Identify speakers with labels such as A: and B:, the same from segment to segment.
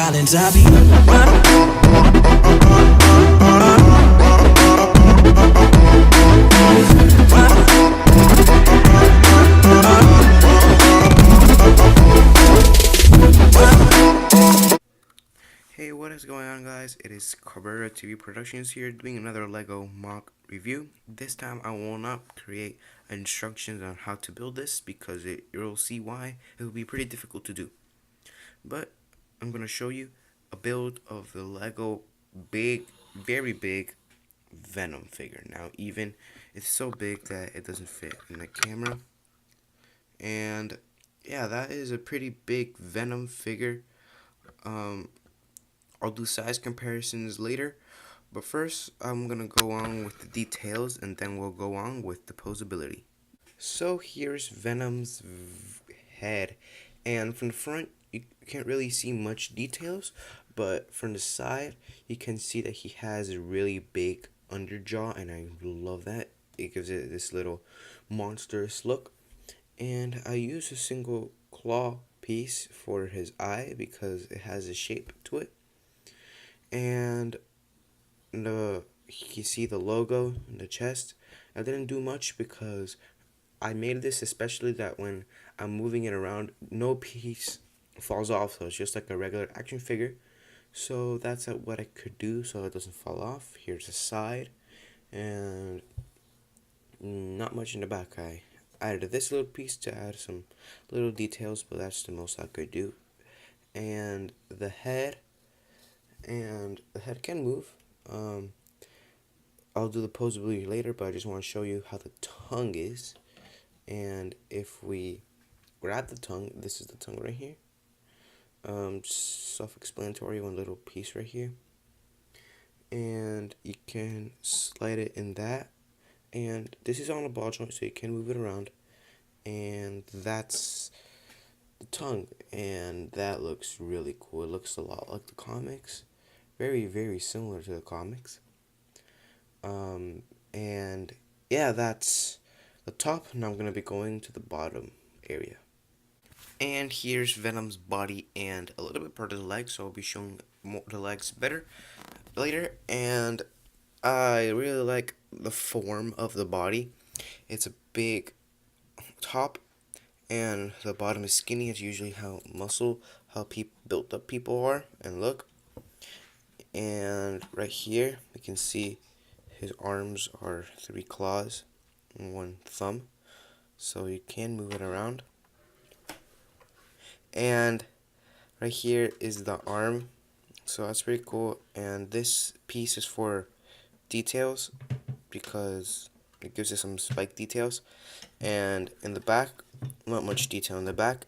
A: Collins, I be
B: Hey, what is going on, guys? It is Cabrera TV Productions here doing another Lego mock review. This time I will not create instructions on how to build this because you'll see why it will be pretty difficult to do. But I'm going to show you a build of the Lego very big Venom figure. Now even it's so big that it doesn't fit in the camera. And yeah, that is a pretty big Venom figure. I'll do size comparisons later, but first I'm gonna go on with the details and then we'll go on with the posability. So here's Venom's head, and from the front you can't really see much details, but from the side you can see that he has a really big underjaw, and I love that. It gives it this little monstrous look. And I use a single claw piece for his eye because it has a shape to it. And you see the logo in the chest. I didn't do much because I made this especially that when I'm moving it around, no piece falls off, so it's just like a regular action figure. So that's what I could do so it doesn't fall off. Here's the side, and not much in the back. I added this little piece to add some little details, but that's the most I could do. And the head can move. I'll do the posability later, but I just want to show you how the tongue is. And if we grab the tongue, this is the tongue right here. Self-explanatory, one little piece right here. And you can slide it in that. And this is on a ball joint, so you can move it around. And that's the tongue, and that looks really cool. It looks a lot like the comics, very similar to the comics. And yeah, that's the top. Now I'm gonna be going to the bottom area, and here's Venom's body and a little bit part of the legs, so I'll be showing the legs better later. And I really like the form of the body. It's a big top, and the bottom is skinny. It's usually how built up people are and look. And right here you can see his arms are 3 claws and 1 thumb, so you can move it around. And right here is the arm, so that's pretty cool. And this piece is for details because it gives it some spike details. And in the back, not much detail in the back.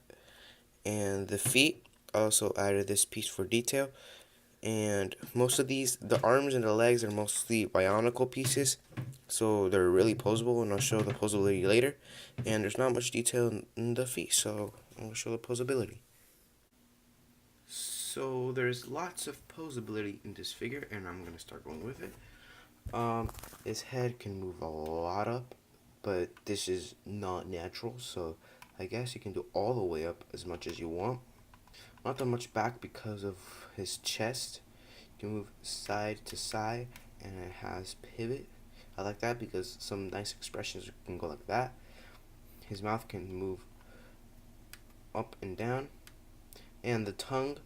B: And the feet, also added this piece for detail. And most of these, the arms and the legs are mostly bionicle pieces, so they're really posable, and I'll show the posability later. And there's not much detail in the feet, so I'll show the posability. So there's lots of posability in this figure, and I'm gonna start going with it. His head can move a lot up, but this is not natural, so I guess you can do all the way up as much as you want. Not that much back because of his chest. You can move side to side, and it has pivot. I like that because some nice expressions can go like that. His mouth can move up and down, and the tongue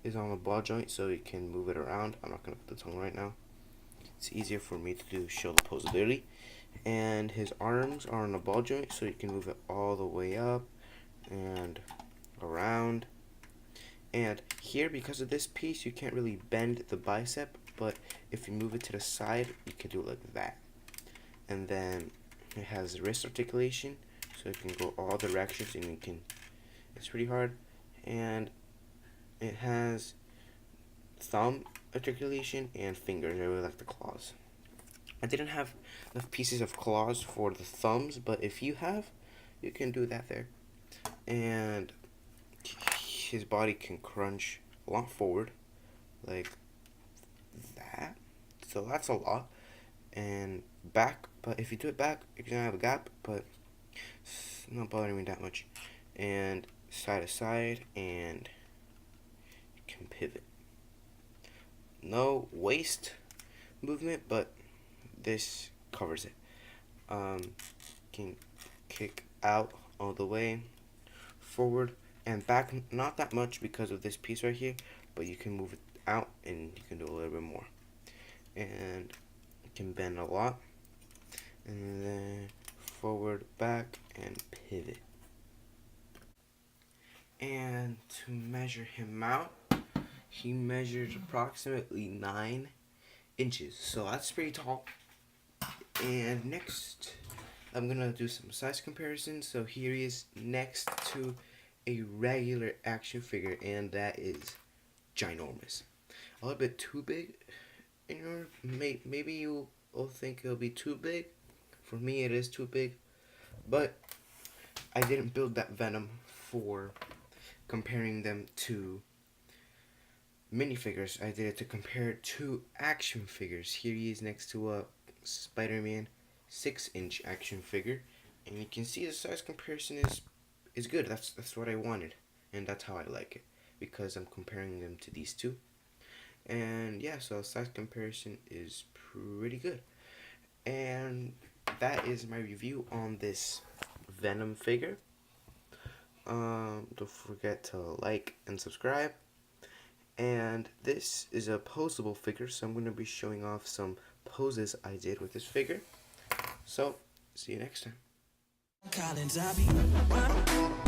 B: is on a ball joint, so you can move it around. I'm not gonna put the tongue right now. It's easier for me to show the posability. And his arms are on a ball joint, so you can move it all the way up and around. And here, because of this piece, you can't really bend the bicep, but if you move it to the side, you can do it like that. And then it has wrist articulation, so it can go all directions, and it's pretty hard. And it has thumb articulation and fingers. I really like the claws. I didn't have enough pieces of claws for the thumbs, but if you have, you can do that there. And his body can crunch a lot forward, like that. So that's a lot. And back, but if you do it back, you're gonna have a gap, but it's not bothering me that much. And side to side, and you can pivot. no waist movement, but this covers it. Can kick out all the way, forward and back, not that much because of this piece right here, but you can move it out and you can do a little bit more. And you can bend a lot, and then forward, back, and pivot. And to measure him out, he measures approximately 9 inches, so that's pretty tall. And next, I'm gonna do some size comparisons. So here he is next to a regular action figure, and that is ginormous. A little bit too big. Maybe you will think it'll be too big. For me, it is too big, but I didn't build that Venom for comparing them to minifigures. I did it to compare it to action figures. Here he is next to a Spider-Man 6-inch action figure, and you can see the size comparison is good. That's what I wanted, and that's how I like it, because I'm comparing them to these two. And yeah, so size comparison is pretty good. And that is my review on this Venom figure. Don't forget to like and subscribe. And this is a posable figure, so I'm going to be showing off some poses I did with this figure. So, see you next time.
A: Collins, I be